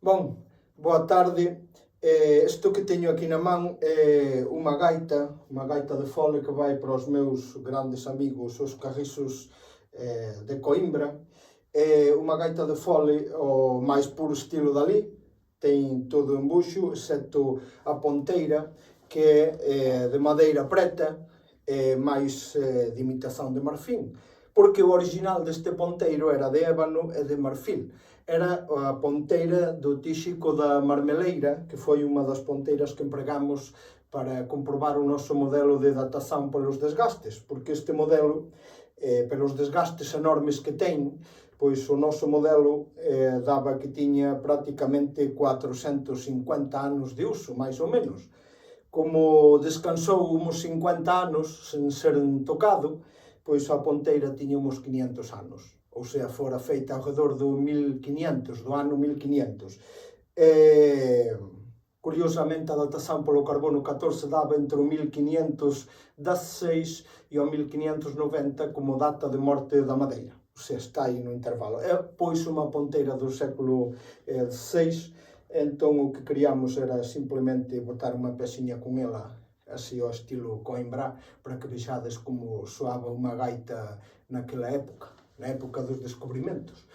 Bon, boa tarde. Isto que teño aquí na man é unha gaita de fole que vai para os meus grandes amigos, os carriços de Coimbra. É unha gaita de fole o máis puro estilo dali, ten todo en buxo, excepto a ponteira, que é de madeira preta, máis de imitación de marfín, porque o original deste ponteiro era de ébano e de marfil. Era a ponteira do tíxico da Marmeleira, que foi unha das ponteiras que empregamos para comprobar o noso modelo de datación polos desgastes, porque este modelo, pelos desgastes enormes que ten, pois o noso modelo daba que tiña prácticamente 450 anos de uso, máis ou menos. Como descansou uns 50 anos sen ser tocado, pois a ponteira tiña uns 500 anos. Ou sea, fora feita ao redor do 1500, do ano 1500. Curiosamente, a datación polo carbono 14 daba entre o 1516 e o 1590 como data de morte da madeira. O sea, está aí no intervalo. É, pois, unha ponteira do século XVI, entón o que queríamos era simplemente botar unha pexiña con ela así ao estilo Coimbra, para que vexades como soaba unha gaita naquela época, na época dos descubrimentos.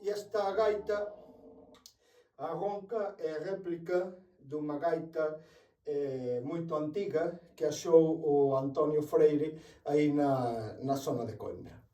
E esta gaita, a ronca, é a réplica dunha gaita moito antiga que achou o Antonio Freire aí na zona de Coimbra.